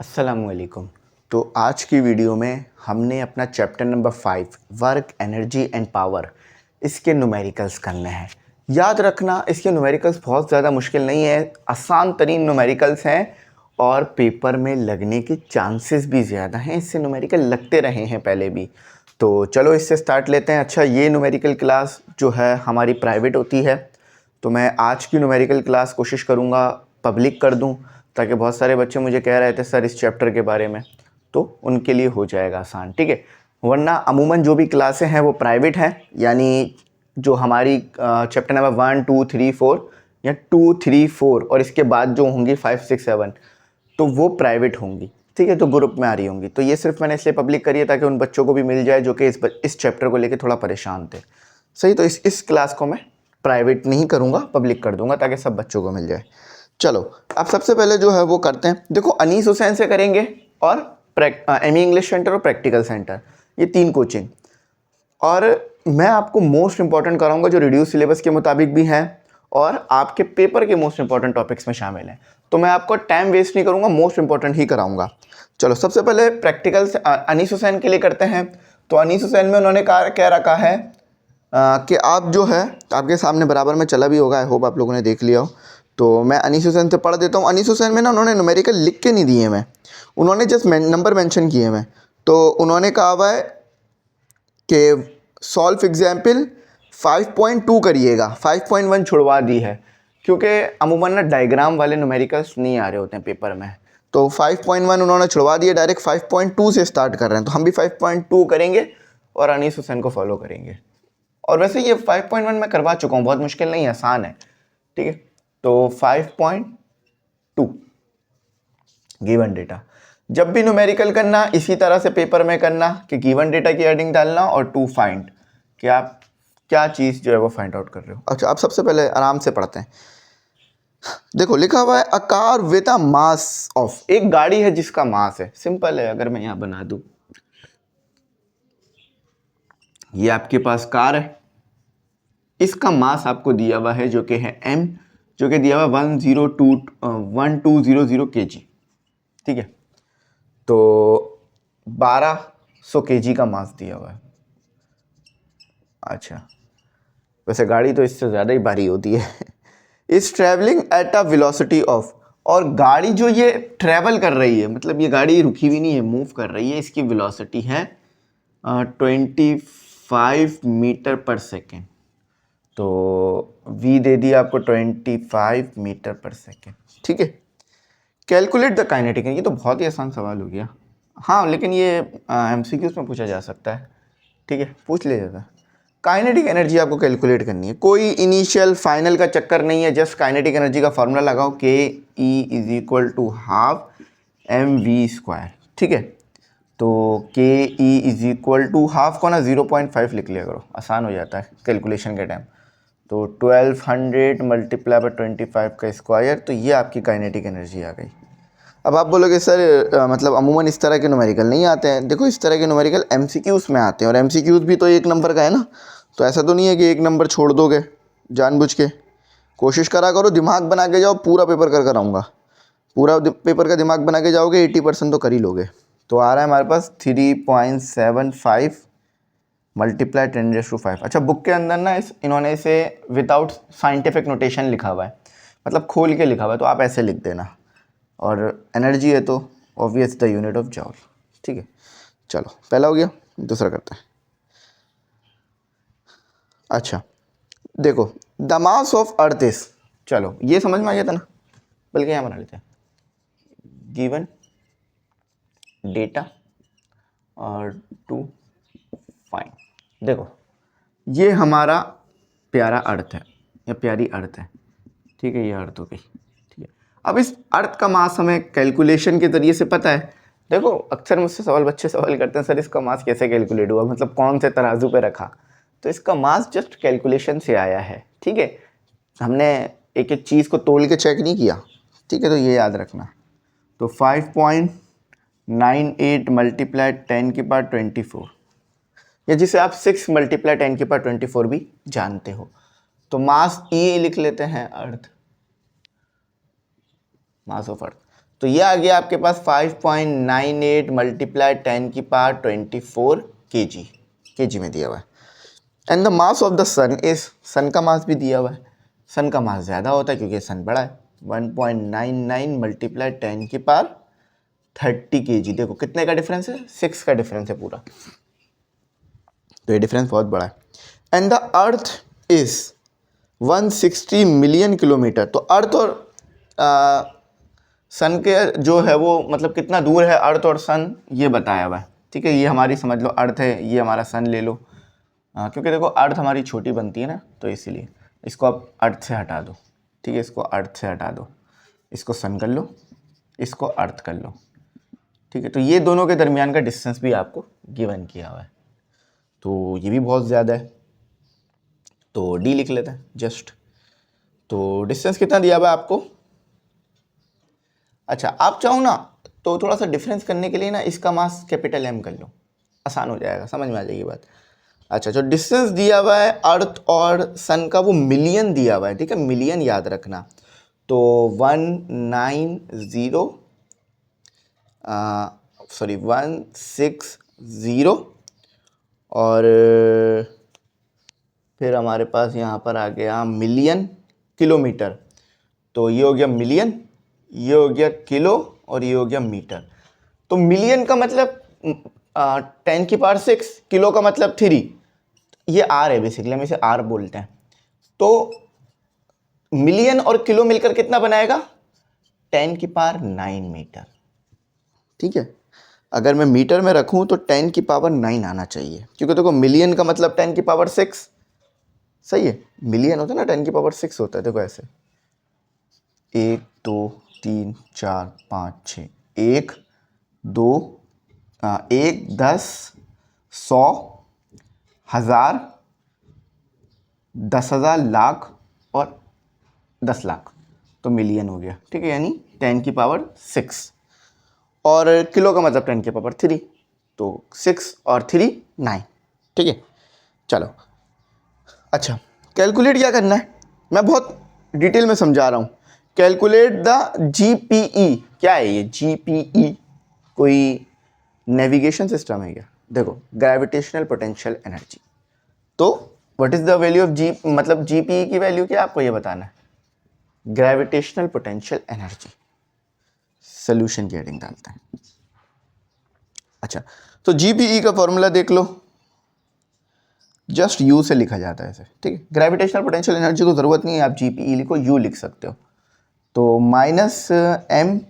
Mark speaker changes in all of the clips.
Speaker 1: अस्सलामुअलैकुम। तो आज की वीडियो में हमने अपना chapter number 5 work energy and power इसके न्यूमेरिकल्स करने हैं। याद रखना इसके न्यूमेरिकल्स बहुत ज़्यादा मुश्किल नहीं है, आसान तरीन न्यूमेरिकल्स हैं और पेपर में लगने के चांसेस भी ज़्यादा हैं। इससे न्यूमेरिकल लगते रहे हैं पहले भी। तो चलो इससे स्टार्ट लेते हैं। अच्छा, ये न्यूमेरिकल क्लास जो है हमारी प्राइवेट होती है, तो मैं आज की न्यूमेरिकल क्लास कोशिश करूँगा पब्लिक कर दूँ, ताकि बहुत सारे बच्चे मुझे कह रहे थे सर इस चैप्टर के बारे में, तो उनके लिए हो जाएगा आसान, ठीक है। वरना अमूमन जो भी क्लासें हैं वो प्राइवेट हैं, यानी जो हमारी चैप्टर नंबर 1 2 3 4 या 2 3 4 और इसके बाद जो होंगी 5 6 7, तो वो प्राइवेट होंगी, ठीक है, तो ग्रुप में आ रही होंगी। तो ये सिर्फ मैंने इसलिए पब्लिक करी है ताकि उन बच्चों को भी मिल जाए जो कि इस चैप्टर को लेकर थोड़ा परेशान थे। सही, तो इस क्लास को मैं प्राइवेट नहीं करूँगा, पब्लिक कर दूंगा ताकि सब बच्चों को मिल जाए। चलो अब सबसे पहले जो है वो करते हैं। देखो, अनीस हुसैन से करेंगे और एमी इंग्लिश सेंटर और प्रैक्टिकल सेंटर, ये 3 कोचिंग। और मैं आपको मोस्ट इंपॉर्टेंट कराऊंगा जो रिड्यूस सिलेबस के मुताबिक भी हैं और आपके पेपर के मोस्ट इंपॉर्टेंट टॉपिक्स में शामिल हैं। तो मैं आपको टाइम वेस्ट नहीं करूंगा, मोस्ट इंपॉर्टेंट ही कराऊंगा। चलो सबसे पहले प्रैक्टिकल से अनीस हुसैन के लिए करते हैं। तो अनीस हुसैन में उन्होंने क्या रखा है कि आप जो है, आपके सामने बराबर में चला भी होगा, आई होप आप लोगों ने देख लिया हो। तो मैं अनीस हुसैन से पढ़ देता हूँ। अनीस हुसैन में ना उन्होंने न्यूमेरिकल लिख के नहीं दिए मैं, उन्होंने जस्ट नंबर मेंशन किए मैं। तो उन्होंने कहा हुआ है कि सॉल्व एग्जाम्पल 5.2 करिएगा, 5.1 छुड़वा दी है क्योंकि अमूमन ना डायग्राम वाले न्यूमेरिकल्स नहीं आ रहे होते हैं पेपर में। तो 5.1 उन्होंने छुड़वा दिया, डायरेक्ट 5.2 से स्टार्ट कर रहे हैं। तो हम भी 5.2 करेंगे और अनीस हुसैन को फॉलो करेंगे। और वैसे ये 5.1 मैं करवा चुका हूँ, बहुत मुश्किल नहीं है, आसान है, ठीक है। तो 5.2 गिवन डेटा, जब भी न्यूमेरिकल करना इसी तरह से पेपर में करना कि गिवन डेटा की हेडिंग डालना और टू फाइंड कि आप क्या चीज़ जो है वो फाइंड आउट कर रहे हो। अच्छा, अब सबसे पहले आराम से पढ़ते हैं। देखो लिखा हुआ है a car with a mass of, एक गाड़ी है जिसका मास है। सिंपल है, अगर मैं यहाँ बना दूँ, ये आपके पास कार है, इसका मास आपको दिया हुआ है जो कि है m, जो कि दिया हुआ 1200 kg, ठीक है। तो 1200 kg का मास दिया हुआ है। अच्छा, वैसे गाड़ी तो इससे ज़्यादा ही भारी होती है। इस travelling at a velocity of, और गाड़ी जो ये ट्रैवल कर रही है, मतलब ये गाड़ी रुकी हुई नहीं है, मूव कर रही है, इसकी वेलोसिटी है 25 मीटर पर सेकेंड। तो v दे दिया आपको 25 मीटर पर सेकेंड, ठीक है। कैलकुलेट द काइनेटिक, ये तो बहुत ही आसान सवाल हो गया। हाँ, लेकिन ये एमसीक्यूज में पूछा जा सकता है, ठीक है, पूछ लिया जाता है। काइनेटिक एनर्जी आपको कैलकुलेट करनी है, कोई इनिशियल फाइनल का चक्कर नहीं है, जस्ट काइनेटिक एनर्जी का फॉर्मूला लगाओ, K E is equal to half M V square, ठीक है। तो K E is equal to half को ना 0.5 लिख लिया करो, आसान हो जाता है कैलकुलेशन के टाइम। तो 1200 मल्टीप्लाई बाय 25 का स्क्वायर, तो ये आपकी काइनेटिक एनर्जी आ गई। अब आप बोलोगे सर मतलब अमूमन इस तरह के न्यूमेरिकल नहीं आते हैं। देखो, इस तरह के न्यूमेरिकल एमसीक्यूज में आते हैं और एमसीक्यूज भी तो 1 नंबर का है ना, तो ऐसा तो नहीं है कि 1 नंबर छोड़ दोगे जानबूझ के। कोशिश करा करो, दिमाग बना के जाओ, पूरा पेपर कर आऊँगा। पूरा पेपर का दिमाग बना के जाओगे 80% तो कर ही लोगे। तो आ रहा है हमारे पास 3.75 मल्टीप्लाई 10⁵। अच्छा, बुक के अंदर ना इन्होंने इसे विदाउट साइंटिफिक नोटेशन लिखा हुआ है, मतलब खोल के लिखा हुआ है, तो आप ऐसे लिख देना। और एनर्जी है तो ऑब्वियस द यूनिट ऑफ जॉल, ठीक है। चलो पहला हो गया, दूसरा करते हैं। अच्छा देखो, the mass of earth is, चलो ये समझ में आ गया था ना, बल्कि यहाँ बना लेते हैं, गिवन डेटा और टू फाइंड। देखो, ये हमारा प्यारा अर्थ है या प्यारी अर्थ है, ठीक है, ये अर्थ हो गई, ठीक है। अब इस अर्थ का मास हमें कैलकुलेशन के ज़रिए से पता है। देखो, अक्सर मुझसे बच्चे सवाल करते हैं सर इसका मास कैसे कैलकुलेट हुआ, मतलब कौन से तराजू पे रखा। तो इसका मास जस्ट कैलकुलेशन से आया है, ठीक है। हमने एक एक चीज़ को तोल के चेक नहीं किया, ठीक है, तो ये याद रखना। तो 5.98 मल्टीप्लाई 10⁻²4, या जिसे आप 6 मल्टीप्लाई 10⁻² भी जानते हो। तो मास ई लिख लेते हैं, अर्थ, मास ऑफ अर्थ। तो ये आ गया आपके पास 5.98 मल्टीप्लाई 10 की पावर 24 केजी में दिया हुआ है। And the mass of the sun is, sun का मास भी दिया हुआ है, सन का मास ज़्यादा होता है क्योंकि सन बड़ा है। 1.99 मल्टीप्लाई 10 की पावर 30 केजी। देखो कितने का डिफरेंस है, 6 का डिफरेंस है पूरा, तो ये डिफरेंस बहुत बड़ा है। And the earth is 160 million kilometre. तो अर्थ और सन के जो है वो मतलब कितना दूर है अर्थ और सन, ये बताया हुआ है। ठीक है, ये हमारी समझ लो अर्थ है, ये हमारा सन ले लो, क्योंकि देखो अर्थ हमारी छोटी बनती है ना, तो इसीलिए इसको आप अर्थ से हटा दो। ठीक है, इसको अर्थ से हटा दो, इसको सन कर लो, इसको अर्थ कर लो। ठीक है, तो ये दोनों के दरमियान का डिस्टेंस भी आपको गिवन किया हुआ है, तो ये भी बहुत ज़्यादा है, तो डी लिख लेते हैं जस्ट। तो डिस्टेंस कितना दिया हुआ है आपको। अच्छा, आप चाहो ना तो थोड़ा सा डिफरेंस करने के लिए ना इसका मास कैपिटल एम कर लो, आसान हो जाएगा, समझ में आ जाएगी बात। अच्छा, जो डिस्टेंस दिया हुआ है अर्थ और सन का वो मिलियन दिया हुआ है। ठीक है, मिलियन याद रखना। तो 160 और फिर हमारे पास यहाँ पर आ गया मिलियन किलोमीटर। तो ये हो गया मिलियन, ये हो गया किलो और ये हो गया मीटर। तो मिलियन का मतलब 10 की पावर 6, किलो का मतलब 3, ये आर है बेसिकली, हम इसे आर बोलते हैं। तो मिलियन और किलो मिलकर कितना बनाएगा, 10 की पावर 9 मीटर। ठीक है, अगर मैं मीटर में रखूं तो 10 की पावर 9 आना चाहिए, क्योंकि देखो मिलियन का मतलब 10 की पावर 6, सही है, मिलियन होता है ना 10 की पावर 6 होता है। देखो ऐसे 1 2 3 4 5 6, 1 2 1 10 100 1000 10,000 लाख और 10 लाख, तो मिलियन हो गया। ठीक है, यानी 10 की पावर 6, और किलो का मतलब 10 की पावर 3, तो 6 और 3 9। ठीक है, चलो। अच्छा, कैलकुलेट क्या करना है, मैं बहुत डिटेल में समझा रहा हूँ। Calculate the GPE. क्या है ये जीपीई, कोई नेविगेशन सिस्टम है क्या। देखो, ग्रेविटेशनल पोटेंशियल एनर्जी। तो what is the value of G, मतलब जीपीई की वैल्यू क्या आपको ये बताना है, ग्रेविटेशनल पोटेंशियल एनर्जी। सोल्यूशन की हेडिंग डालते हैं। अच्छा, तो जीपीई का फॉर्मूला देख लो, जस्ट यू से लिखा जाता है इसे। ठीक है, ग्रेविटेशनल पोटेंशियल एनर्जी को जरूरत नहीं है, आप जीपीई लिखो, यू लिख सकते हो। तो माइनस एम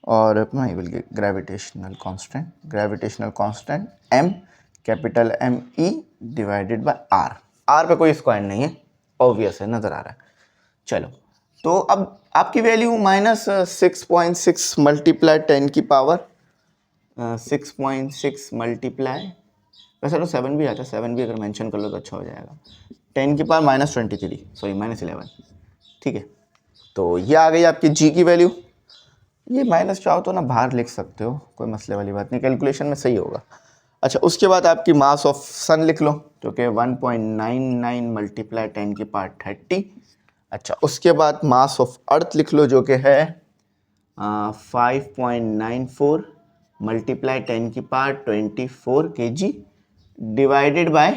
Speaker 1: और अपना ये बोलिए gravitational constant M, capital M E divided by R. R पे कोई स्क्वायर नहीं है, ऑब्वियस है, नजर आ रहा है। चलो, तो अब आपकी वैल्यू -6.6 मल्टीप्लाई 10 की पावर 6.6 मल्टीप्लाई, वैसे तो 7 भी आता है, 7 भी अगर मेंशन कर लो तो अच्छा हो जाएगा। 10 की पावर -23, सॉरी -11। ठीक है, तो ये आ गई आपकी जी की वैल्यू। ये माइनस चाहो तो ना बाहर लिख सकते हो, कोई मसले वाली बात नहीं, कैलकुलेशन में सही होगा। अच्छा, उसके बाद आपकी मास ऑफ सन लिख लो, जो कि 1.99 मल्टीप्लाई 10 की पावर 30। अच्छा, उसके बाद मास ऑफ अर्थ लिख लो, जो कि है 5.94 मल्टीप्लाई 10 की power 24 kg divided by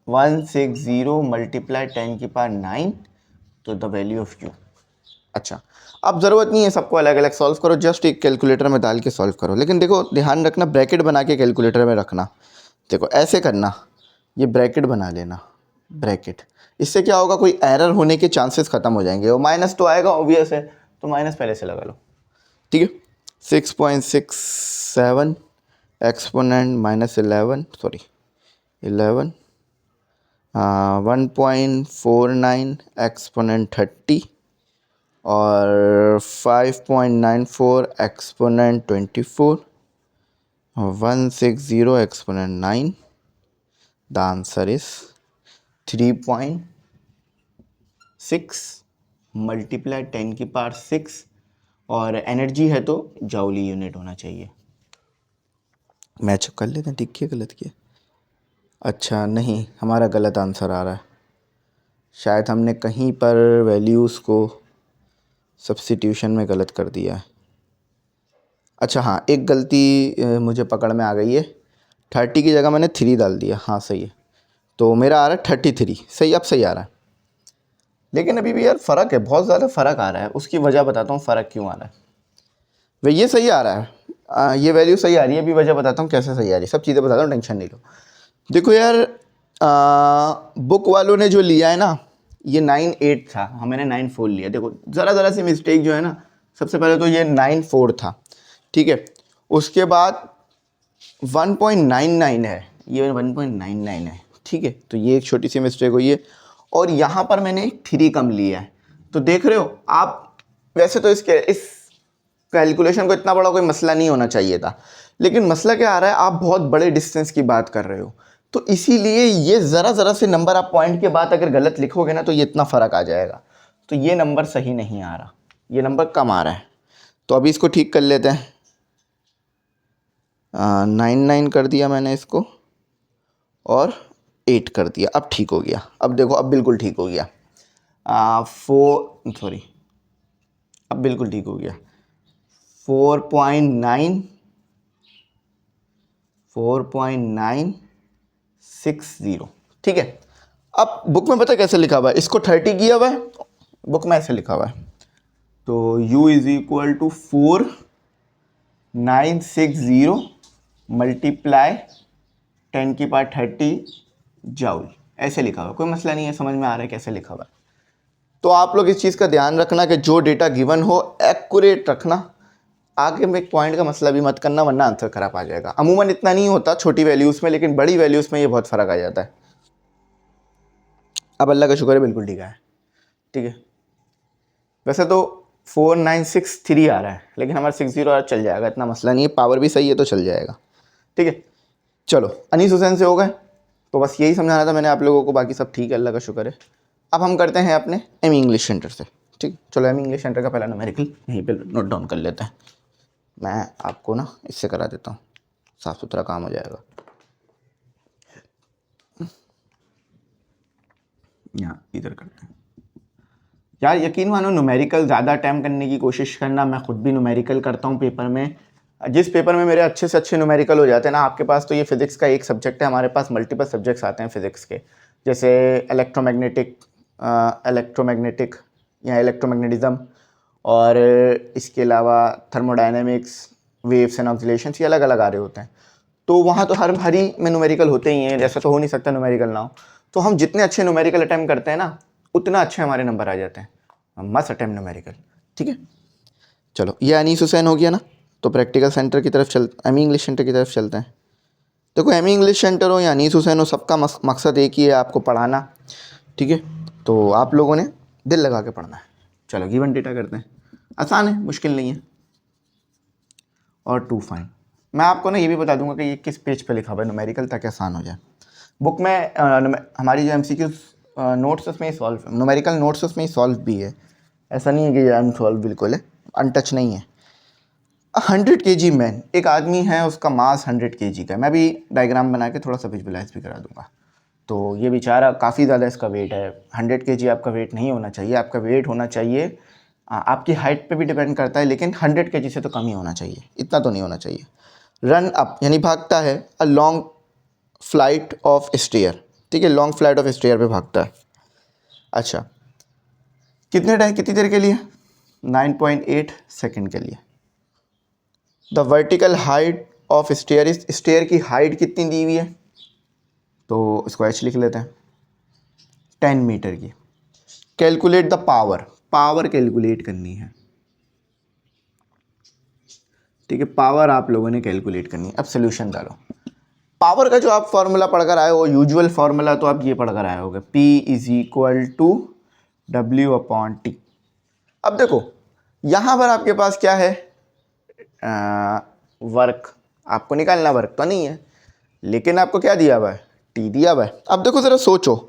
Speaker 1: 160 multiply 10 की पावर 9, तो द वैल्यू ऑफ यू। अच्छा, अब ज़रूरत नहीं है सबको अलग अलग सॉल्व करो, जस्ट एक कैलकुलेटर में डाल के सॉल्व करो। लेकिन देखो ध्यान रखना, ब्रैकेट बना के कैलकुलेटर में रखना। देखो ऐसे करना, ये ब्रैकेट बना लेना, ब्रैकेट। इससे क्या होगा, कोई एरर होने के चांसेस ख़त्म हो जाएंगे। और माइनस तो आएगा ऑब्वियस है, तो माइनस पहले से लगा लो। ठीक है, 6.67 एक्सपोनेंट -11, सॉरी 11, 1.49 एक्सपोनेंट 30 और 5.94 exponent 24, 160 exponent 9। The answer is 3.6 multiply 10 की पावर 6, और एनर्जी है तो जूल यूनिट होना चाहिए। मैच कर लेते हैं, ठीक किया गलत किया। अच्छा नहीं, हमारा गलत आंसर आ रहा है, शायद हमने कहीं पर वैल्यूज़ को सब्स्टिट्यूशन में गलत कर दिया है। अच्छा हाँ, एक गलती मुझे पकड़ में आ गई है, 30 की जगह मैंने 3 डाल दिया। हाँ सही है, तो मेरा आ रहा है 33। सही, अब सही आ रहा है। लेकिन अभी भी यार फ़र्क है, बहुत ज़्यादा फ़र्क आ रहा है। उसकी वजह बताता हूँ फ़र्क क्यों आ रहा है। भाई ये सही आ रहा है, ये वैल्यू सही आ रही है। अभी वजह बताता हूँ कैसे सही आ रही है, सब चीज़ें बताता हूँ, टेंशन नहीं लो। देखो यार, बुक वालों ने जो लिया है ना, ये 9.8 था, मैंने 9.4 लिया। देखो ज़रा सी मिस्टेक जो है ना, सबसे पहले तो ये 9.4 था, ठीक है। उसके बाद 1.99 है, ये 1.99 है, ठीक है। तो ये एक छोटी सी मिस्टेक हुई है। और यहाँ पर मैंने 3 कम लिया है, तो देख रहे हो आप। वैसे तो इस कैलकुलेशन को इतना बड़ा कोई मसला नहीं होना चाहिए था, लेकिन मसला क्या आ रहा है, आप बहुत बड़े डिस्टेंस की बात कर रहे हो, तो इसीलिए ये ज़रा से नंबर आप पॉइंट के बाद अगर गलत लिखोगे ना, तो ये इतना फ़र्क आ जाएगा। तो ये नंबर सही नहीं आ रहा, ये नंबर कम आ रहा है। तो अभी इसको ठीक कर लेते हैं। 9 कर दिया मैंने इसको, और 8 कर दिया। अब ठीक हो गया। अब देखो, अब बिल्कुल ठीक हो गया। 4 सॉरी, अब बिल्कुल ठीक हो गया। 4.960, ठीक है। अब बुक में पता कैसे लिखा हुआ है, इसको 30 किया हुआ है, बुक में ऐसे लिखा हुआ है। तो u is equal to 4960 multiply 10⁻30 joule, ऐसे लिखा हुआ है। कोई मसला नहीं है, समझ में आ रहा है कैसे लिखा हुआ है। तो आप लोग इस चीज़ का ध्यान रखना कि जो डेटा गिवन हो एक्यूरेट रखना। आगे में एक पॉइंट का मसला भी मत करना, वरना आंसर खराब आ जाएगा। अमूमन इतना नहीं होता छोटी वैल्यूज़ में, लेकिन बड़ी वैल्यूज़ में ये बहुत फ़र्क आ जाता है। अब अल्लाह का शुक्र है बिल्कुल ठीक है, ठीक है। वैसे तो 4963 आ रहा है, लेकिन हमारा 60 चल जाएगा, इतना मसला नहीं है। पावर भी सही है तो चल जाएगा, ठीक है। चलो, अनीस हुसैन से हो गए, तो बस यही समझाना था मैंने आप लोगों को। बाकी सब ठीक है, अल्लाह का शुक्र है। अब हम करते हैं अपने एम इंग्लिश सेंटर से, ठीक। चलो, एम इंग्लिश सेंटर का पहला न्यूमेरिकल यहीं पे नोट डाउन कर लेते हैं। मैं आपको ना इससे करा देता हूँ, साफ़ सुथरा काम हो जाएगा। यहाँ इधर करते हैं। यार यकीन मानो, न्यूमेरिकल ज़्यादा अटैम्प्ट करने की कोशिश करना। मैं खुद भी न्यूमेरिकल करता हूँ पेपर में। जिस पेपर में मेरे अच्छे से अच्छे न्यूमेरिकल हो जाते हैं ना, आपके पास तो ये फिज़िक्स का एक सब्जेक्ट है, हमारे पास मल्टीपल सब्जेक्ट्स आते हैं फिज़िक्स के, जैसे इलेक्ट्रोमैग्नेटिक या इलेक्ट्रोमैग्नेटिज़म, और इसके अलावा थर्मोडायनेमिक्स, वेव्स एंड ऑक्सीलेशंस, ये अलग अलग आ रहे होते हैं। तो वहाँ तो हर ही में न्यूमेरिकल होते ही हैं, जैसा तो हो नहीं सकता न्यूमेरिकल ना हो। तो हम जितने अच्छे न्यूमेरिकल अटैम्प्ट करते हैं ना, उतना अच्छे हमारे नंबर आ जाते हैं। मस्ट अटैम्प्ट न्यूमेरिकल, ठीक है। चलो, ये अनीस हुसैन हो गया ना, तो प्रैक्टिकल सेंटर की तरफ एम इंग्लिश सेंटर की तरफ चलते हैं। देखो, एम इंग्लिश सेंटर हो या अनीस हुसैन हो, सबका मकसद एक ही है, आपको पढ़ाना, ठीक है। तो आप लोगों ने दिल लगा के पढ़ना है। चलो, गिवन डेटा करते हैं। आसान है, मुश्किल नहीं है। और टू फाइन, मैं आपको ना ये भी बता दूंगा कि ये किस पेज पे लिखा हुआ है न्यूमेरिकल, ताकि आसान हो जाए। बुक में हमारी जो MCQ नोट्स उसमें ही सॉल्व, न्यूमेरिकल नोट्स उसमें ही सॉल्व भी है। ऐसा नहीं है कि ये अनसॉल्व बिल्कुल है, अनटच नहीं है। 100 kg मैन, एक आदमी है, उसका मास 100 kg का है। मैं भी डायग्राम बना के थोड़ा सा विजुअलाइज भी करा दूंगा। तो ये बेचारा काफ़ी ज़्यादा इसका वेट है। 100 kg आपका वेट नहीं होना चाहिए, आपका वेट होना चाहिए, आपकी हाइट पे भी डिपेंड करता है, लेकिन 100 kg से तो कम ही होना चाहिए, इतना तो नहीं होना चाहिए। रन अप यानी भागता है, a long flight of stair, ठीक है, लॉन्ग फ्लाइट ऑफ स्टेयर पे भागता है। अच्छा, कितनी देर के लिए? 9.8 सेकेंड के लिए। The vertical height of stair is, stair की हाइट कितनी दी हुई है, तो इसको h लिख लेते हैं, 10 मीटर की। कैलकुलेट द पावर कैलकुलेट करनी है, ठीक है। पावर आप लोगों ने कैलकुलेट करनी है। अब सोल्यूशन डालो। पावर का जो आप फॉर्मूला पढ़कर आए हो, यूजुअल फॉर्मूला, तो आप ये पढ़कर आए होगे, P = W/T। अब देखो, यहाँ पर आपके पास क्या है, वर्क। आपको निकालना, वर्क तो नहीं है, लेकिन आपको क्या दिया हुआ है, T दिया हुआ है। अब देखो ज़रा सोचो,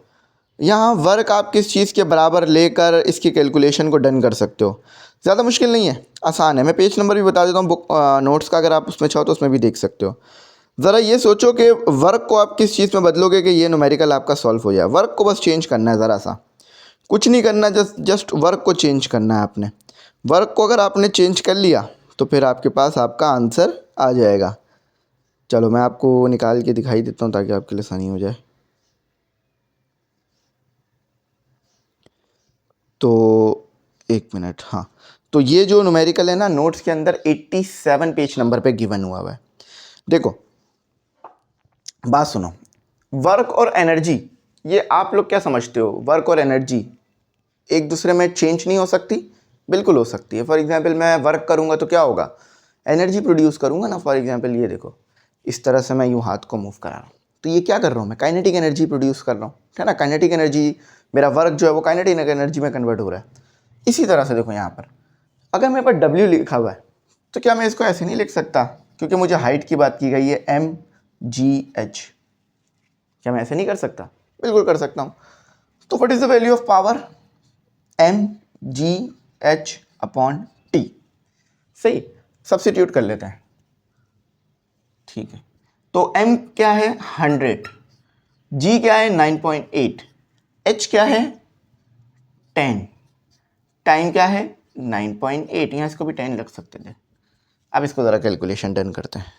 Speaker 1: यहाँ वर्क आप किस चीज़ के बराबर लेकर इसकी कैलकुलेशन को डन कर सकते हो। ज़्यादा मुश्किल नहीं है, आसान है। मैं पेज नंबर भी बता देता हूँ बुक नोट्स का, अगर आप उसमें चाहो तो उसमें भी देख सकते हो। ज़रा ये सोचो कि वर्क को आप किस चीज़ में बदलोगे कि ये न्यूमेरिकल आपका सॉल्व हो जाए। वर्क को बस चेंज करना है, ज़रा सा कुछ नहीं करना, जस्ट वर्क को चेंज करना है आपने। वर्क को अगर आपने चेंज कर लिया तो फिर आपके पास आपका आंसर आ जाएगा। चलो मैं आपको निकाल के दिखाई देता हूँ ताकि आपके लिए आसानी हो जाए। तो एक मिनट, हाँ, तो ये जो न्यूमेरिकल है ना, नोट्स के अंदर 87 पेज नंबर पे गिवन हुआ है। देखो बात सुनो, वर्क और एनर्जी, ये आप लोग क्या समझते हो, वर्क और एनर्जी एक दूसरे में चेंज नहीं हो सकती? बिल्कुल हो सकती है। फॉर एग्जांपल मैं वर्क करूंगा तो क्या होगा, एनर्जी प्रोड्यूस करूंगा ना। फॉर एग्जांपल ये देखो, इस तरह से मैं यूं हाथ को मूव करा रहा हूँ, तो ये क्या कर रहा हूँ, मैं काइनेटिक एनर्जी प्रोड्यूस कर रहा हूँ, है ना। काइनेटिक एनर्जी, मेरा वर्क जो है वो काइनेटिक एनर्जी में कन्वर्ट हो रहा है। इसी तरह से देखो यहाँ पर अगर मेरे पास W लिखा हुआ है तो क्या मैं इसको ऐसे नहीं लिख सकता, क्योंकि मुझे हाइट की बात की गई है, mgh, क्या मैं ऐसे नहीं कर सकता? बिल्कुल कर सकता हूँ। तो what is the value of power, mgh upon t। सही, सब्स्टिट्यूट कर लेते हैं, ठीक है। तो m क्या है 100, g क्या है 9.8, h क्या है 10, टाइम क्या है 9.8, यहाँ इसको भी 10 रख सकते थे। अब इसको ज़रा कैलकुलेशन डन करते हैं।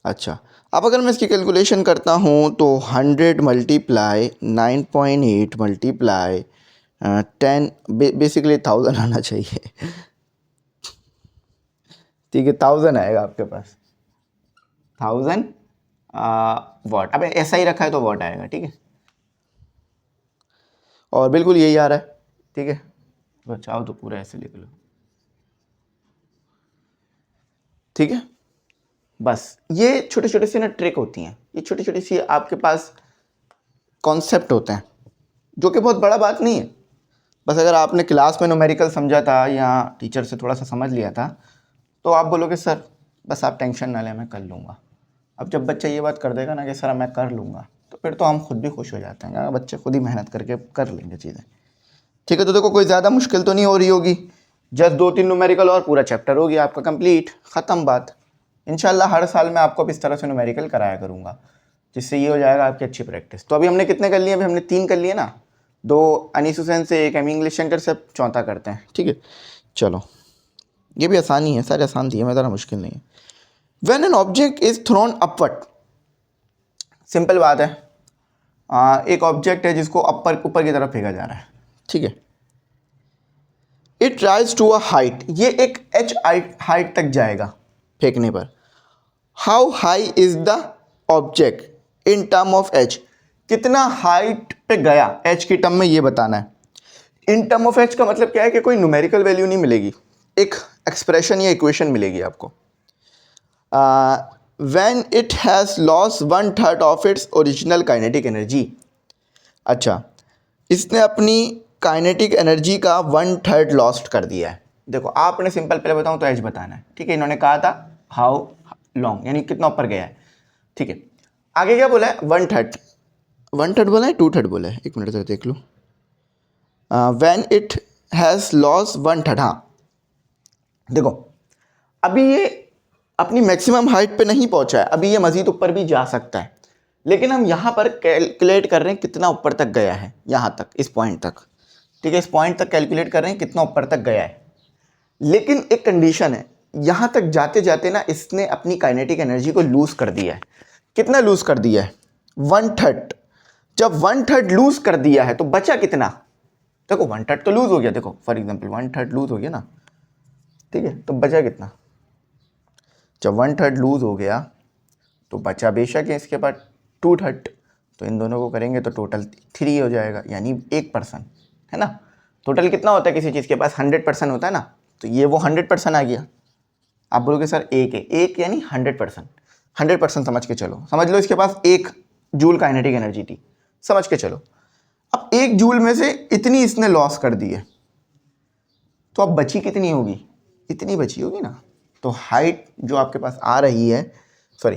Speaker 1: अच्छा, अब अगर मैं इसकी कैलकुलेशन करता हूँ तो 100 मल्टीप्लाई 9.8 मल्टीप्लाई 10, बेसिकली 1000 आना चाहिए। ठीक है, 1000 आएगा आपके पास, 1000 वॉट। अब ऐसा ही रखा है तो वॉट आएगा, ठीक है। और बिल्कुल यही आ रहा है, ठीक है। तो चाहो तो पूरा ऐसे लिख लो, ठीक है। बस ये छोटे छोटे से ना ट्रिक होती हैं, ये छोटी छोटी सी आपके पास कॉन्सेप्ट होते हैं, जो कि बहुत बड़ा बात नहीं है। बस अगर आपने क्लास में न्यूमेरिकल समझा था या टीचर से थोड़ा सा समझ लिया था तो आप बोलोगे सर बस आप टेंशन ना लें, मैं कर लूँगा। अब जब बच्चा ये बात कर देगा ना कि सर मैं कर लूँगा, तो फिर तो हम खुद भी खुश हो जाते हैं, बच्चे खुद ही मेहनत करके कर लेंगे चीज़ें, ठीक है। तो देखो कोई ज़्यादा मुश्किल तो नहीं हो रही होगी, जस्ट 2-3 न्यूमेरिकल और पूरा चैप्टर हो गया आपका कंप्लीट, ख़त्म बात। इंशाल्लाह हर साल मैं आपको अब इस तरह से न्यूमेरिकल कराया करूँगा, जिससे ये हो जाएगा आपकी अच्छी प्रैक्टिस। तो अभी हमने कितने कर लिए, अभी हमने 3 कर लिए ना, 2 अनीस हुसैन से, 1 एमी इंग्लिश सेंटर से, चौथा करते हैं, ठीक है। चलो ये भी आसानी है, सारे आसान दिए, मैं ज़रा मुश्किल नहीं है। When an object is throne upward, simple बात है, एक ऑब्जेक्ट है जिसको ऊपर की तरफ फेंका जा रहा है, ठीक है। It rise to a height, ये एक h हाइट तक जाएगा फेंकने पर। How high is the object in term of h, कितना हाइट पे गया h की टर्म में ये बताना है। इन टर्म ऑफ h का मतलब क्या है कि कोई न्यूमेरिकल वैल्यू नहीं मिलेगी, एक एक्सप्रेशन या इक्वेशन मिलेगी आपको। When it has loss 1/3 of its original kinetic energy, अच्छा इसने अपनी काइनेटिक एनर्जी का 1/3 लॉस्ट कर दिया है। देखो आपने सिंपल पहले बताऊं तो एच बताना है, ठीक है। इन्होंने कहा था हाउ लॉन्ग, यानी कितना ऊपर गया है, ठीक है। आगे क्या बोला है, 1/3, 1/3 बोला है 2/3 बोला है, एक मिनट तक देख लो। व्हेन इट हैज़ लॉस 1/3, हाँ देखो अभी ये अपनी मैक्सिमम हाइट पे नहीं पहुंचा है, अभी ये मजीद ऊपर भी जा सकता है, लेकिन हम यहाँ पर कैलकुलेट कर रहे हैं कितना ऊपर तक गया है, यहाँ तक, इस पॉइंट तक, ठीक है। इस पॉइंट तक कैलकुलेट कर रहे हैं कितना ऊपर तक गया है, लेकिन एक कंडीशन है, यहाँ तक जाते जाते ना इसने अपनी काइनेटिक एनर्जी को लूज कर दिया है। कितना लूज कर दिया है, 1/3। जब 1/3 लूज कर दिया है तो बचा कितना, देखो 1/3 तो लूज हो गया, देखो फॉर एग्जाम्पल 1/3 लूज हो गया ना, ठीक है। तो बचा कितना, जब 1/3 लूज हो गया तो बचा बेशक है इसके पास 2/3, तो इन दोनों को करेंगे तो टोटल 3 हो जाएगा, यानी 1%, है ना। टोटल कितना होता है किसी चीज़ के पास, 100% होता है ना, तो ये वो 100% आ गया। आप बोलोगे सर एक है, एक यानी 100%, 100% समझ के चलो, समझ लो इसके पास 1 जूल काइनेटिक एनर्जी थी, समझ के चलो। अब 1 जूल में से इतनी इसने लॉस कर दी है, तो अब बची कितनी होगी, इतनी बची होगी ना। तो हाइट जो आपके पास आ रही है, सॉरी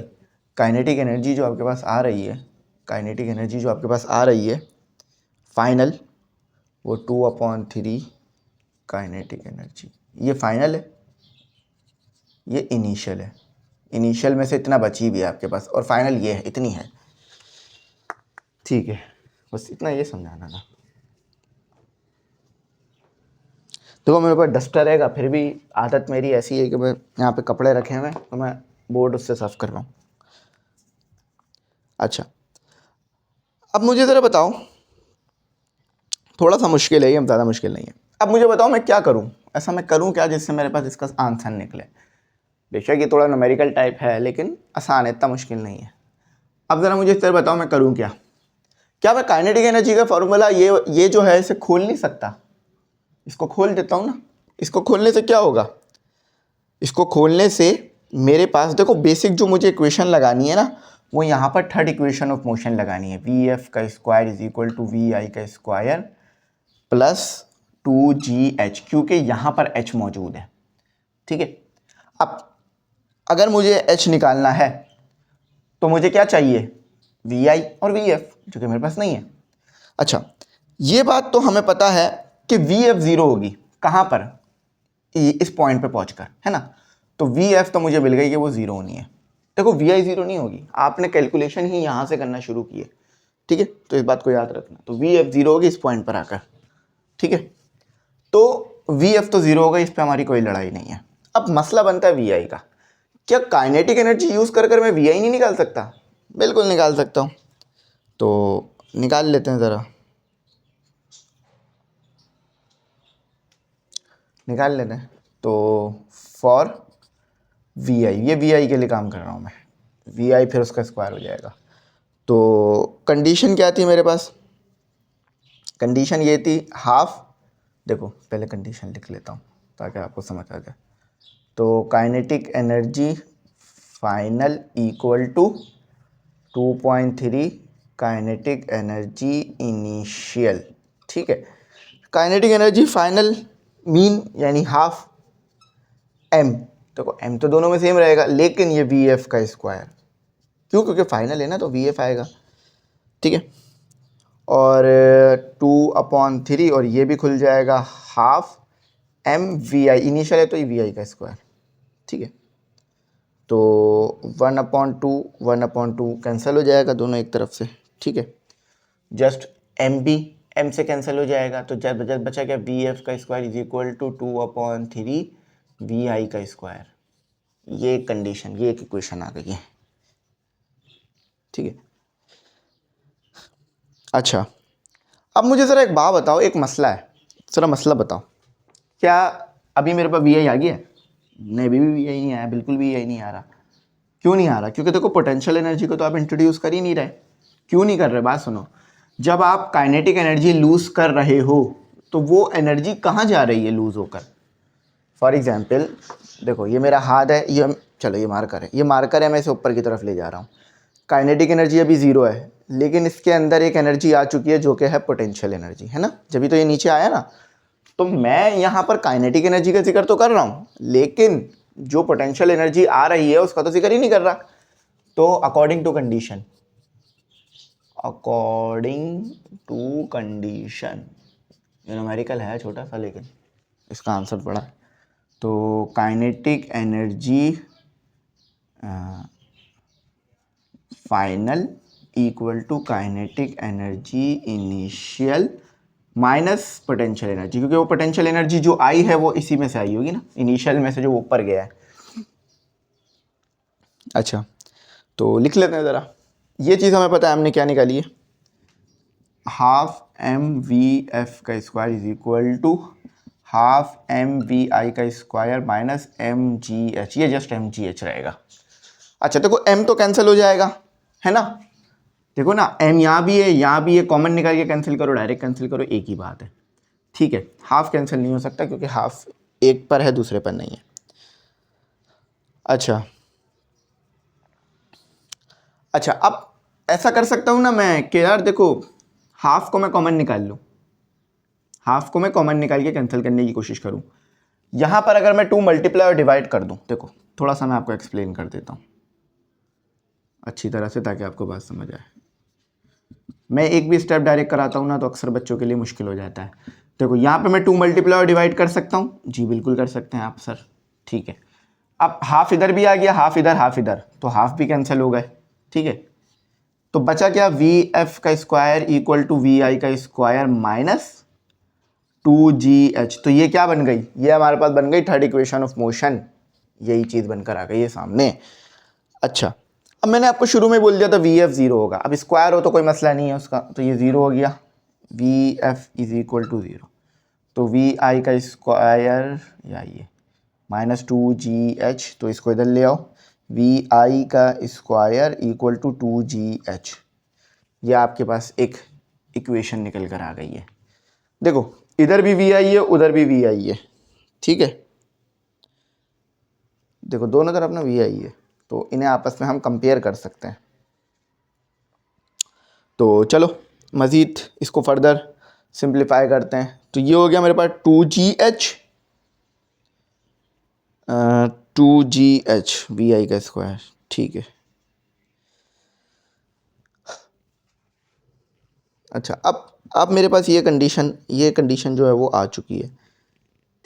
Speaker 1: काइनेटिक एनर्जी जो आपके पास आ रही है, काइनेटिक एनर्जी जो आपके पास आ रही है फाइनल, वो 2/3 काइनेटिक एनर्जी, ये फाइनल है, ये इनिशियल है। इनिशियल में से इतना बची भी है आपके पास, और फाइनल ये है, इतनी है, ठीक है। बस इतना ये समझाना था। देखो मेरे पास डस्टर रहेगा, फिर भी आदत मेरी ऐसी है कि मैं यहाँ पे कपड़े रखे हुए हैं तो मैं बोर्ड उससे साफ कर रहा हूँ। अच्छा, अब मुझे ज़रा बताओ, थोड़ा सा मुश्किल है ये, ज़्यादा मुश्किल नहीं है। अब मुझे बताओ मैं क्या करूँ, ऐसा मैं करूँ क्या जिससे मेरे पास इसका आंसर निकले। बेशक ये थोड़ा न्यूमेरिकल टाइप है लेकिन आसान है, इतना मुश्किल नहीं है। अब ज़रा मुझे इस तरह बताओ मैं करूँ क्या। क्या मैं काइनेटिक एनर्जी का फॉर्मूला ये जो है इसे खोल नहीं सकता? इसको खोल देता हूँ ना। इसको खोलने से क्या होगा, इसको खोलने से मेरे पास देखो बेसिक जो मुझे इक्वेशन लगानी है ना, वो यहाँ पर थर्ड इक्वेशन ऑफ मोशन लगानी है। वी एफ का square is equal to V I का स्क्वायर प्लस 2GH, क्योंकि यहाँ पर H मौजूद है। ठीक है, अब अगर मुझे H निकालना है तो मुझे क्या चाहिए, वी आई और वी एफ, जो कि मेरे पास नहीं है। अच्छा, ये बात तो हमें पता है कि वी एफ ज़ीरो होगी, कहाँ पर, इस पॉइंट पे पहुंचकर, है ना। तो वी एफ तो मुझे मिल गई कि वो ज़ीरो होनी है। देखो वी आई ज़ीरो नहीं होगी, आपने कैलकुलेशन ही यहाँ से करना शुरू किए। ठीक है, तो इस बात को याद रखना। तो वी एफ ज़ीरो होगी इस पॉइंट पर आकर। ठीक है, तो वी एफ तो ज़ीरो होगा, इस पर हमारी कोई लड़ाई नहीं है। अब मसला बनता है वी आई का। क्या काइनेटिक एनर्जी यूज़ कर कर मैं वी आई नहीं निकाल सकता? बिल्कुल निकाल सकता हूँ। तो निकाल लेते हैं, ज़रा निकाल लेते हैं। तो फॉर वी आई, ये वी आई के लिए काम कर रहा हूँ मैं, वी आई फिर उसका स्क्वायर हो जाएगा। तो कंडीशन क्या थी मेरे पास, कंडीशन ये थी हाफ, देखो पहले कंडीशन लिख लेता हूँ ताकि आपको समझ आ जाए। तो kinetic energy final equal to 2.3 kinetic energy initial. ठीक है, काइनेटिक एनर्जी फाइनल मीन यानी हाफ एम, देखो एम तो दोनों में सेम रहेगा लेकिन ये वी एफ का स्क्वायर, क्यों, क्योंकि फाइनल है ना तो वी एफ आएगा। ठीक है, और 2/3 और ये भी खुल जाएगा half M V I, initial है तो ये वी आई का स्क्वायर। ठीक है, तो 1/2 कैंसिल हो जाएगा दोनों एक तरफ से। ठीक है, जस्ट एम बी एम से कैंसिल हो जाएगा, तो जब बचा क्या, वी एफ का square is equal to 2/3 V I का स्क्वायर। ये एक कंडीशन, ये एक इक्वेशन आ गई है। ठीक है, अच्छा अब मुझे ज़रा एक बात बताओ, एक मसला है, ज़रा मसला बताओ। क्या अभी मेरे पास वी आई आ गया है? नहीं, अभी भी वी आई नहीं आया, बिल्कुल भी वी आई नहीं आ रहा। क्यों नहीं आ रहा? क्योंकि देखो पोटेंशियल एनर्जी को तो आप इंट्रोड्यूस कर ही नहीं रहे। क्यों नहीं कर रहे, बात सुनो। जब आप काइनेटिक एनर्जी लूज कर रहे हो तो वो एनर्जी कहाँ जा रही है लूज होकर? फॉर एग्जाम्पल देखो ये मेरा हाथ है, ये चलो ये मार्कर है, ये मार्कर है, मैं इसे ऊपर की तरफ ले जा रहा हूँ। काइनेटिक एनर्जी अभी ज़ीरो है लेकिन इसके अंदर एक एनर्जी आ चुकी है जो कि है पोटेंशियल एनर्जी, है ना, जब तो ये नीचे आया ना। तो मैं यहाँ पर काइनेटिक एनर्जी का जिक्र तो कर रहा हूँ लेकिन जो पोटेंशियल एनर्जी आ रही है उसका तो जिक्र ही नहीं कर रहा। तो अकॉर्डिंग टू कंडीशन, ये न्यूमेरिकल है छोटा सा लेकिन इसका आंसर बड़ा है। तो kinetic energy final equal to kinetic energy initial minus potential energy, क्योंकि वो पोटेंशियल एनर्जी जो आई है वो इसी में से आई होगी ना, इनिशियल में से जो ऊपर गया है। अच्छा, तो लिख लेते हैं ज़रा। ये चीज़ हमें पता है, हमने क्या निकाली है, हाफ एम वी एफ का square is equal to half M V I का square minus M G H, ये जस्ट एम जी एच रहेगा। अच्छा देखो एम तो कैंसिल हो जाएगा, है ना, देखो ना एम यहाँ भी है यहाँ भी है, कॉमन निकाल के कैंसिल करो, डायरेक्ट कैंसिल करो, एक ही बात है। ठीक है, हाफ कैंसिल नहीं हो सकता क्योंकि हाफ एक पर है दूसरे पर नहीं है। अच्छा अब ऐसा कर सकता हूँ ना मैं कि यार देखो हाफ को मैं कॉमन निकाल लूँ, हाफ को मैं कॉमन निकाल के कैंसिल करने की कोशिश करूँ। यहाँ पर अगर मैं 2 मल्टीप्लाई और डिवाइड कर दूँ, देखो थोड़ा सा मैं आपको एक्सप्लेन कर देता हूँ अच्छी तरह से ताकि आपको बात समझ आए। मैं एक भी स्टेप डायरेक्ट कराता हूँ ना तो अक्सर बच्चों के लिए मुश्किल हो जाता है। देखो यहाँ पे मैं 2 मल्टीप्लाई और डिवाइड कर सकता हूँ, जी बिल्कुल कर सकते हैं आप सर। ठीक है, अब हाफ इधर भी आ गया, हाफ इधर, तो हाफ भी कैंसिल हो गए। ठीक है, तो बचा क्या, वी एफ का square equal to V I का स्क्वायर माइनस 2gh, तो ये क्या बन गई, ये हमारे पास बन गई थर्ड इक्वेशन ऑफ मोशन, यही चीज़ बनकर आ गई है सामने। अच्छा, अब मैंने आपको शुरू में बोल दिया था वी एफ ज़ीरो होगा, अब स्क्वायर हो तो कोई मसला नहीं है उसका, तो ये ज़ीरो हो गया, V F is equal to zero, तो वी आई का स्क्वायर या ये -2gh, तो इसको इधर ले आओ, वी आई का स्क्वायर इक्वल टू 2gh, ये आपके पास एक इक्वेशन निकल कर आ गई है। देखो इधर भी वी आई है, उधर भी वी आई है, ठीक है, देखो दोनों तरफ ना वी आई है, तो इन्हें आपस में हम कंपेयर कर सकते हैं। तो चलो मज़ीद इसको फर्दर सिंप्लीफाई करते हैं, तो ये हो गया मेरे पास 2gh वी आई का स्क्वायर, ठीक है। अच्छा, अब मेरे पास ये कंडीशन जो है वो आ चुकी है,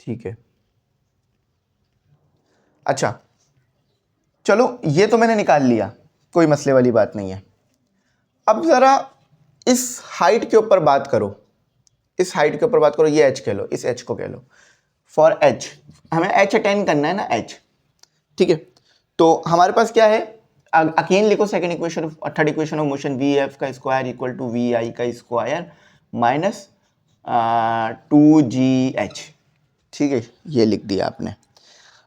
Speaker 1: ठीक है। अच्छा चलो ये तो मैंने निकाल लिया, कोई मसले वाली बात नहीं है। अब ज़रा इस हाइट के ऊपर बात करो, इस हाइट के ऊपर बात करो, ये h कह लो, इस h को कह लो, फॉर h हमें h अटेंड करना है ना, h, ठीक है। तो हमारे पास क्या है, अगेन लिखो second equation, third equation of motion, we F का square equal to V I का स्क्वायर माइनस 2gh, ठीक है, ये लिख दिया आपने।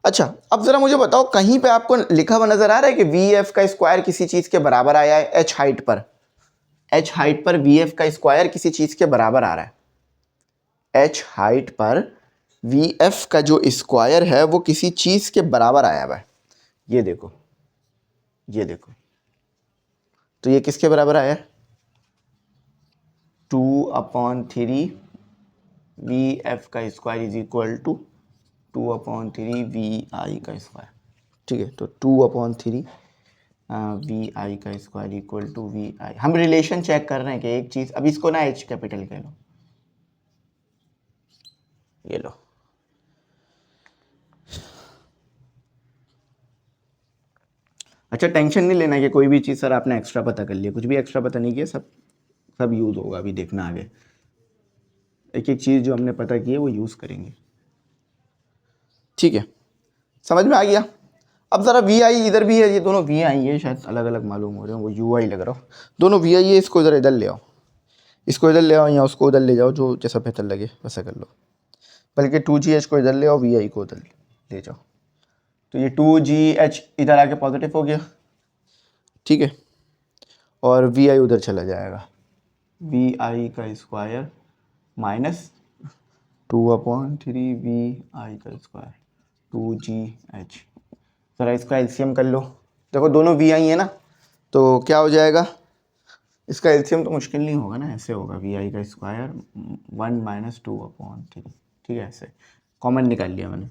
Speaker 1: अच्छा, अब ज़रा मुझे बताओ, कहीं पे आपको लिखा हुआ नज़र आ रहा है कि वी एफ का स्क्वायर किसी चीज़ के बराबर आया है, h हाइट पर, h हाइट पर वी एफ का स्क्वायर किसी चीज़ के बराबर आ रहा है, h हाइट पर वी एफ का जो स्क्वायर है वो किसी चीज़ के बराबर आया हुआ है, ये देखो, ये देखो, तो ये किसके बराबर आया है, 2/3 वी एफ का square is equal to 2/3 V I का स्क्वायर, ठीक है। तो 2/3 वी आई का square equal to V I, हम रिलेशन चेक कर रहे हैं कि एक चीज़, अब इसको ना एच कैपिटल कह लो, ये लो, अच्छा टेंशन नहीं लेना कि कोई भी चीज़ सर आपने एक्स्ट्रा पता कर लिया, कुछ भी एक्स्ट्रा पता नहीं किया, सब यूज़ होगा, अभी देखना आगे एक एक चीज़ जो हमने पता की है वो यूज़ करेंगे, ठीक है, समझ में आ गया। अब ज़रा वी आई इधर भी है, ये दोनों वी आई है, शायद अलग अलग मालूम हो रहे हैं, वो यू आई लग रहा हो, दोनों वी आई है, इसको इधर इधर ले आओ, इसको इधर ले आओ या उसको उधर ले जाओ, जो जैसा बेहतर लगे वैसा कर लो, बल्कि 2gh को इधर ले आओ, वी आई को उधर ले जाओ, तो ये 2gh इधर आके पॉजिटिव हो गया, ठीक है, और वी आई उधर चला जाएगा, वी आई का स्क्वायर माइनस 2/3 वी आई का स्क्वायर 2gh, ज़रा इसका एलसीएम कर लो, देखो दोनों वी आई है ना, तो क्या हो जाएगा, इसका एलसीएम तो मुश्किल नहीं होगा ना, ऐसे होगा, वी आई का स्क्वायर 1 - 2/3, ठीक है, ऐसे कॉमन निकाल लिया मैंने,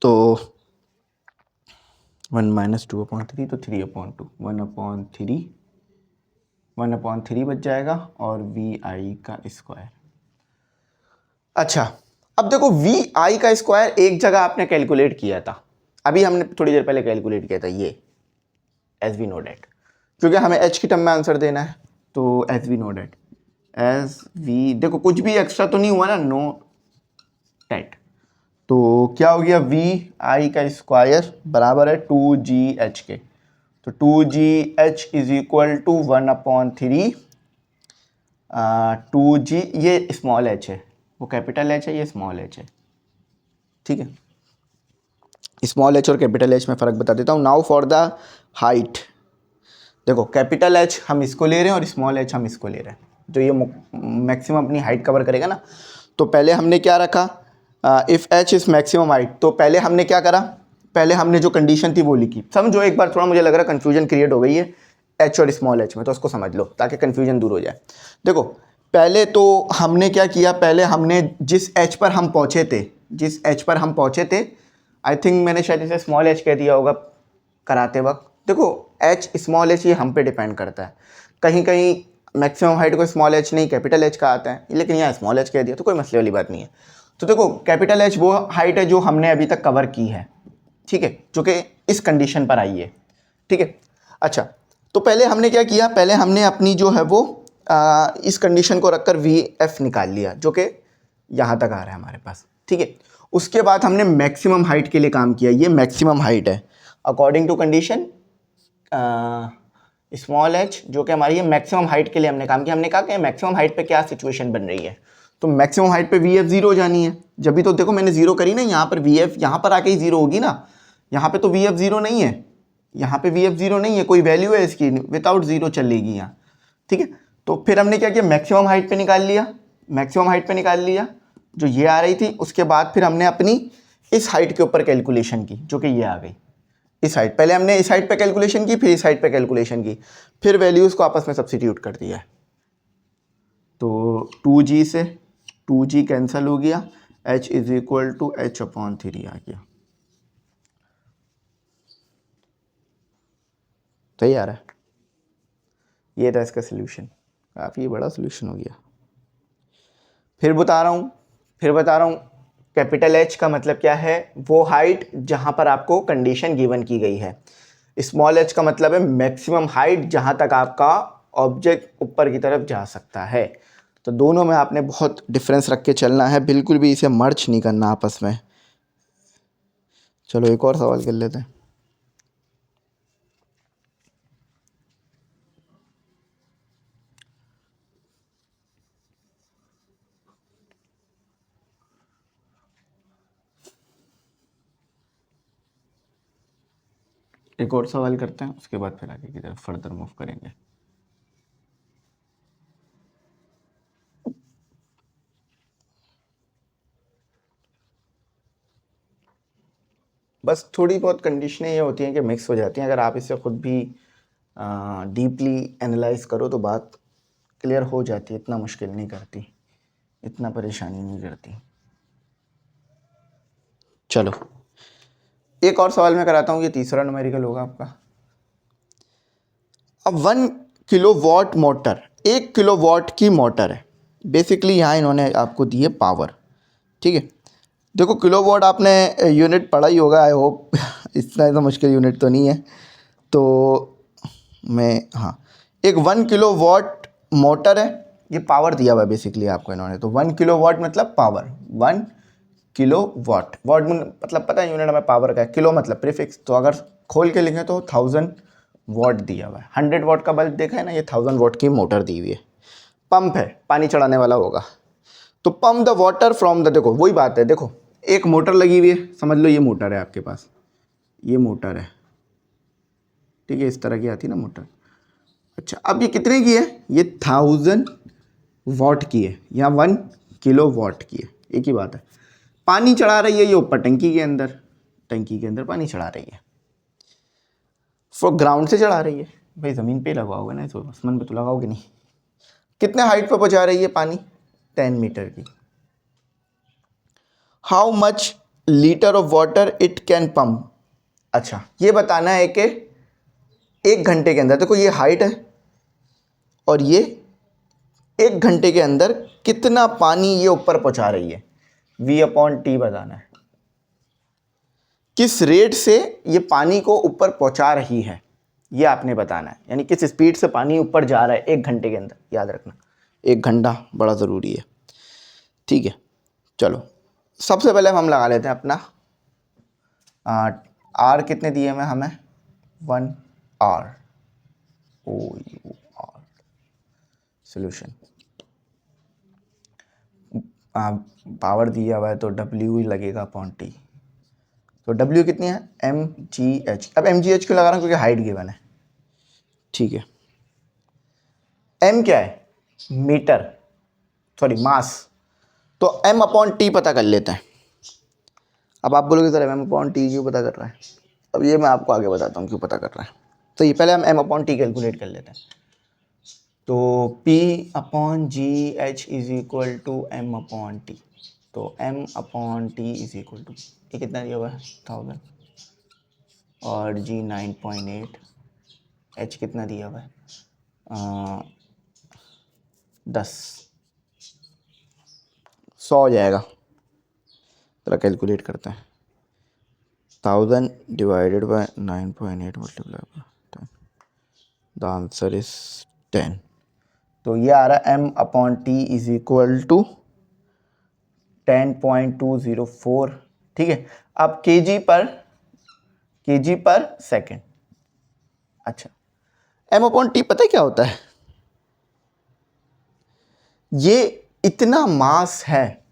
Speaker 1: तो 1 - 2/3 तो 3/2, 1/3 बच जाएगा, और वी आई का स्क्वायर। अच्छा, अब देखो वी आई का स्क्वायर एक जगह आपने कैलकुलेट किया था, अभी हमने थोड़ी देर पहले कैलकुलेट किया था, ये एज वी नो डैट, क्योंकि हमें एच की टर्म में आंसर देना है, तो as we know that, as we, देखो कुछ भी एक्स्ट्रा तो नहीं हुआ ना, नो डैट, तो क्या हो गया, वी आई का स्क्वायर बराबर है 2gh के, तो 2gh is equal to 1/3 2g, ये स्मॉल h है, वो कैपिटल h है, ये स्मॉल h है, ठीक है, स्मॉल h और कैपिटल h में फ़र्क बता देता हूँ। नाउ फॉर द हाइट, देखो कैपिटल H हम इसको ले रहे हैं और स्मॉल h हम इसको ले रहे हैं, जो ये मैक्सिमम अपनी हाइट कवर करेगा ना, तो पहले हमने क्या रखा, if h is maximum height, तो पहले हमने क्या करा, पहले हमने जो कंडीशन थी वो लिखी, समझो एक बार, थोड़ा मुझे लग रहा है कन्फ्यूजन क्रिएट हो गई है h और स्मॉल h में, तो उसको समझ लो ताकि कन्फ्यूजन दूर हो जाए। देखो पहले तो हमने क्या किया, पहले हमने जिस h पर हम पहुँचे थे, आई थिंक मैंने शायद इसे स्मॉल h कह दिया होगा कराते वक्त, देखो h स्मॉल h ये हम पे डिपेंड करता है, कहीं कहीं मैक्सिमम हाइट को स्मॉल h नहीं कैपिटल H का आता है, लेकिन यहाँ स्मॉल h कह दिया तो कोई मसले वाली बात नहीं है। तो देखो कैपिटल H वो हाइट है जो हमने अभी तक कवर की है, ठीक है, जो कि इस कंडीशन पर आई है, ठीक है। अच्छा, तो पहले हमने क्या किया, पहले हमने अपनी जो है वो इस कंडीशन को रखकर वी एफ निकाल लिया, जो कि यहाँ तक आ रहा है हमारे पास, ठीक है। उसके बाद हमने मैक्सिमम हाइट के लिए काम किया, ये मैक्सिमम हाइट है according to condition small H, जो कि हमारी ये मैक्सिमम हाइट के लिए हमने काम किया। हमने कहा कि मैक्सिमम हाइट पे क्या सिचुएशन बन रही है, तो मैक्सिमम हाइट पे वी एफ जीरो हो जानी है। जब भी तो देखो मैंने जीरो करी ना, यहाँ पर वी एफ यहाँ पर आके ही जीरो होगी ना, यहाँ पे तो वी एफ जीरो नहीं है, यहाँ पे वी एफ जीरो नहीं है, कोई वैल्यू है इसकी, विदाउट जीरो चलेगी यहाँ, ठीक है। तो फिर हमने क्या किया, मैक्सिमम हाइट पे निकाल लिया, मैक्सिमम हाइट पे निकाल लिया जो ये आ रही थी। उसके बाद फिर हमने अपनी इस हाइट के ऊपर कैलकुलेशन की, जो कि ये आ गई इस हाइट। पहले हमने इस हाइट पे कैलकुलेशन की, फिर इस हाइट पे कैलकुलेशन की, फिर वैल्यूज़ को आपस में सब्स्टिट्यूट कर दिया। तो 2g से 2g कैंसिल हो गया, h is equal to h/3 आ गया। सही आ रहा है, ये था इसका सोल्यूशन, काफ़ी बड़ा सोल्यूशन हो गया। फिर बता रहा हूँ कैपिटल H का मतलब क्या है, वो हाइट जहाँ पर आपको कंडीशन गिवन की गई है। स्मॉल h का मतलब है मैक्सिमम हाइट जहाँ तक आपका ऑब्जेक्ट ऊपर की तरफ जा सकता है। तो दोनों में आपने बहुत डिफरेंस रख के चलना है, बिल्कुल भी इसे मर्ज नहीं करना आपस में। चलो एक और सवाल कर लेते हैं। एक और सवाल करते हैं, उसके बाद फिर आगे की तरफ फर्दर मूव करेंगे। बस थोड़ी बहुत कंडीशनें ये होती हैं कि मिक्स हो जाती हैं, अगर आप इसे खुद भी डीपली एनालाइज करो तो बात क्लियर हो जाती है, इतना मुश्किल नहीं करती, इतना परेशानी नहीं करती। चलो एक और सवाल मैं कराता हूँ, ये तीसरा न्यूमेरिकल होगा आपका। अब 1 किलोवाट मोटर, 1 किलोवाट की मोटर है बेसिकली, यहाँ इन्होंने आपको दी है पावर, ठीक है। देखो किलोवाट आपने यूनिट पढ़ा ही होगा, आई होप इतना तो मुश्किल यूनिट तो नहीं है। तो मैं हाँ, एक 1 किलोवाट मोटर है, ये पावर दिया हुआ है बेसिकली आपको इन्होंने। तो 1 किलोवाट मतलब पावर, 1 किलोवाट, वाट मतलब पता है यूनिट हमें पावर का है, किलो मतलब प्रीफिक्स, तो अगर खोल के लिखें तो 1000 वाट दिया हुआ है। 100 वाट का बल्ब देखा है ना, ये 1000 वाट की मोटर दी हुई है। पंप है, पानी चढ़ाने वाला होगा, तो pump the water from the, देखो वही बात है, देखो एक मोटर लगी हुई है, समझ लो ये मोटर है आपके पास, ये मोटर है, ठीक है, इस तरह की आती है ना मोटर। अच्छा अब ये कितने की है, ये 1000 वाट की है या 1 किलो वाट की है, एक ही बात है। पानी चढ़ा रही है ये ऊपर टंकी के अंदर, टंकी के अंदर पानी चढ़ा रही है, ग्राउंड से चढ़ा रही है, भाई ज़मीन पे लगा होगा ना, तो आसमान पे तो लगाओगे नहीं। कितने हाइट पे पहुंचा रही है पानी, 10 मीटर की। How much litre of water it can pump, अच्छा ये बताना है कि 1 घंटे के अंदर, देखो ये हाइट है और ये 1 घंटे के अंदर कितना पानी ये ऊपर पहुंचा रही है, V/T बताना है। किस रेट से ये पानी को ऊपर पहुंचा रही है, ये आपने बताना है, यानी किस स्पीड से पानी ऊपर जा रहा है 1 घंटे के अंदर, याद रखना 1 घंटा बड़ा ज़रूरी है, ठीक है। चलो सबसे पहले हम लगा लेते हैं अपना आर, कितने दिए हैं हमें, 1 R, O U R, solution. Power दिया हुआ है तो W ही लगेगा अपॉन T, तो W कितनी है, mgh। अब mgh क्यों लगा रहा हूँ, क्योंकि हाइट गिवन है, ठीक है। m क्या है, मीटर, सॉरी मास, तो m/T पता कर लेते हैं। अब आप बोलोगे सर m/T क्यों पता कर रहा है, अब ये मैं आपको आगे बताता हूँ क्यों पता कर रहा है। तो ये पहले हम m/T कैलकुलेट कर लेते हैं। तो P/GH is equal to m/T, तो m/T इज इक्वल टू, ये कितना दिया हुआ है 1000, और G 9.8, H कितना दिया हुआ है 10, 100 हो जाएगा। जरा कैलकुलेट करते हैं, 1000 divided by 9.8 multiply by 10, the answer is 10। तो ये आ रहा है m/T इज इक्वल टू 10.204, ठीक है। अब केजी पर सेकेंड। अच्छा, एम अपॉन टी पता है क्या होता है? ये इतना मास है,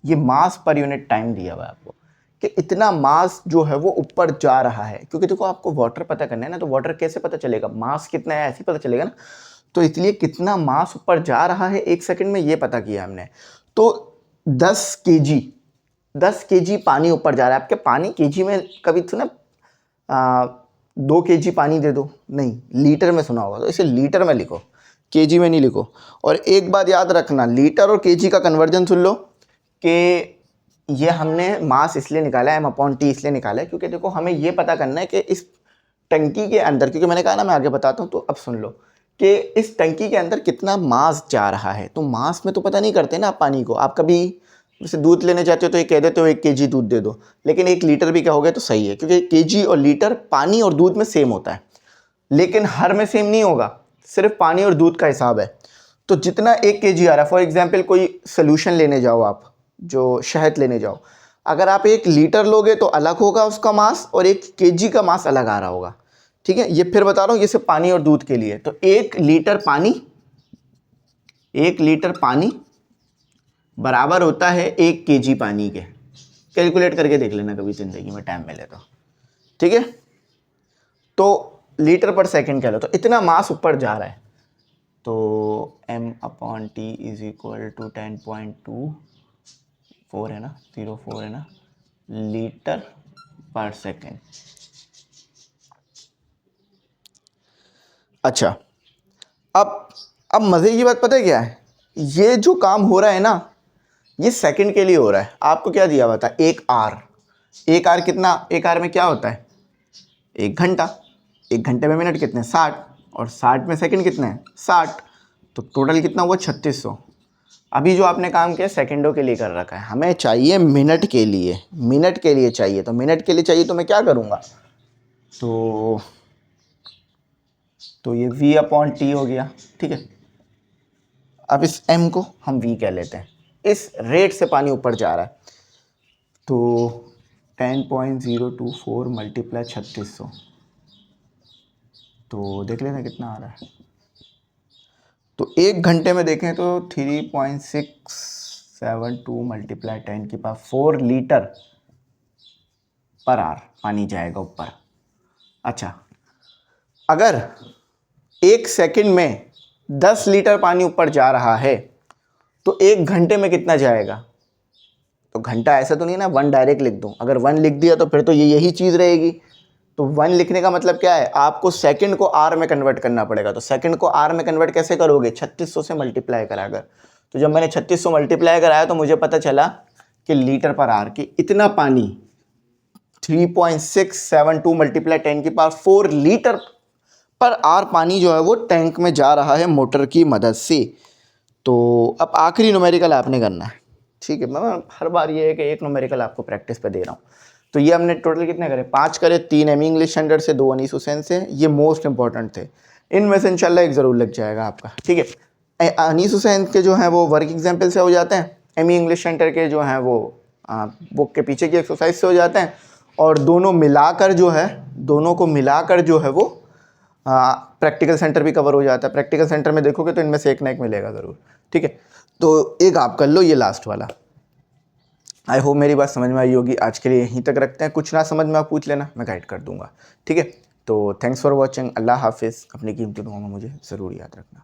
Speaker 1: ये मास पर यूनिट टाइम दिया हुआ है आपको कि इतना मास जो है वो ऊपर जा रहा है। क्योंकि देखो आपको वाटर पता करना है ना, तो वाटर कैसे पता चलेगा? मास कितना है ऐसे ही पता चलेगा ना। तो इसलिए कितना मास ऊपर जा रहा है 1 सेकंड में ये पता किया हमने। तो 10 केजी पानी ऊपर जा रहा है। आपके पानी केजी में कभी सुना 2 केजी पानी दे दो? नहीं, लीटर में सुना होगा। तो इसे लीटर में लिखो, केजी में नहीं लिखो। और एक बात याद रखना, लीटर और केजी का कन्वर्जन सुन लो कि ये हमने मास इसलिए निकाला है, एम अपॉन टी इसलिए निकाला है क्योंकि देखो हमें ये पता करना है कि इस टंकी के अंदर, क्योंकि मैंने कहा ना मैं आगे बताता हूँ, तो अब सुन लो कि इस टंकी के अंदर कितना मास जा रहा है। तो मास में तो पता नहीं करते ना आप पानी को। आप कभी जैसे दूध लेने जाते हो तो ये कह देते हो 1 केजी दूध दे दो, लेकिन 1 लीटर भी कहोगे तो सही है, क्योंकि केजी और लीटर पानी और दूध में सेम होता है, लेकिन हर में सेम नहीं होगा, सिर्फ पानी और दूध का हिसाब है। तो जितना 1 केजी आ रहा है, फॉर एग्जाम्पल कोई सोल्यूशन लेने जाओ आप, जो शहद लेने जाओ, अगर आप 1 लीटर लोगे तो अलग होगा उसका मास, और 1 केजी का मास अलग आ रहा होगा, ठीक है। ये फिर बता रहा हूँ, ये सिर्फ पानी और दूध के लिए। तो 1 लीटर पानी बराबर होता है 1 केजी पानी के। कैलकुलेट करके देख लेना कभी ज़िंदगी में टाइम मिले तो, ठीक है। तो लीटर पर सेकंड कह लो, तो इतना मास ऊपर जा रहा है। तो m upon T is equal to 10.24 है ना, 04 है ना, लीटर पर सेकेंड। अच्छा, अब मज़े की बात पता है क्या है? ये जो काम हो रहा है ना, ये सेकंड के लिए हो रहा है। आपको क्या दिया हुआ था? 1 आर। 1 आर कितना? 1 आर में क्या होता है? 1 घंटा। 1 घंटे में मिनट कितने? 60, और 60 में सेकंड कितने हैं? 60। तो टोटल कितना हुआ? 3600। अभी जो आपने काम किया सेकंडों के लिए कर रखा है, हमें चाहिए मिनट के लिए। मिनट के लिए चाहिए, तो मिनट के लिए चाहिए तो मैं क्या करूँगा? तो ये v अपॉन टी हो गया, ठीक है। अब इस m को हम v कह लेते हैं। इस रेट से पानी ऊपर जा रहा है, तो 10.024 मल्टीप्लाई 3600, तो देख लेना कितना आ रहा है। तो 1 घंटे में देखें तो 3.672 मल्टीप्लाई 10⁴ लीटर पर आवर पानी जाएगा ऊपर। अच्छा, अगर 1 सेकंड में 10 लीटर पानी ऊपर जा रहा है तो 1 घंटे में कितना जाएगा? तो घंटा ऐसा तो नहीं ना 1 डायरेक्ट लिख दूं। अगर 1 लिख दिया तो फिर तो ये यही चीज़ रहेगी। तो 1 लिखने का मतलब क्या है? आपको सेकंड को आर में कन्वर्ट करना पड़ेगा। तो सेकंड को आर में कन्वर्ट कैसे करोगे? 3600 से मल्टीप्लाई कराकर। तो जब मैंने 3600 मल्टीप्लाई कराया तो मुझे पता चला कि लीटर पर आर कि इतना पानी 3.672 मल्टीप्लाई 10⁴ लीटर पर आर पानी जो है वो टैंक में जा रहा है मोटर की मदद से। तो अब आखिरी न्यूमेरिकल आपने करना है, ठीक है। मैं हर बार ये है कि एक न्यूमेरिकल आपको प्रैक्टिस पे दे रहा हूँ। तो ये हमने टोटल कितने करे? 5 करे। 3 एमी इंग्लिश स्टैंडर्ड से, 2 अनीस हुसैन से। ये मोस्ट इंपॉर्टेंट थे, इनमें से इंशाल्लाह एक ज़रूर लग जाएगा आपका, ठीक है। अनीस हुसैन के जो हैं वो वर्क एग्जाम्पल से हो जाते हैं, एमी इंग्लिश स्टैंडर्ड के जो हैं वो बुक के पीछे की एक्सरसाइज से हो जाते हैं, और दोनों को मिलाकर जो है वो प्रैक्टिकल सेंटर भी कवर हो जाता है। प्रैक्टिकल सेंटर में देखोगे तो इनमें से एक ना एक मिलेगा ज़रूर, ठीक है। तो एक आप कर लो ये लास्ट वाला। आई होप मेरी बात समझ में आई होगी। आज के लिए यहीं तक रखते हैं। कुछ ना समझ में आप पूछ लेना, मैं गाइड कर दूंगा, ठीक है। तो थैंक्स फॉर वॉचिंग। अल्लाह हाफिज़। अपनी कीमती दुआओं में मुझे ज़रूर याद रखना।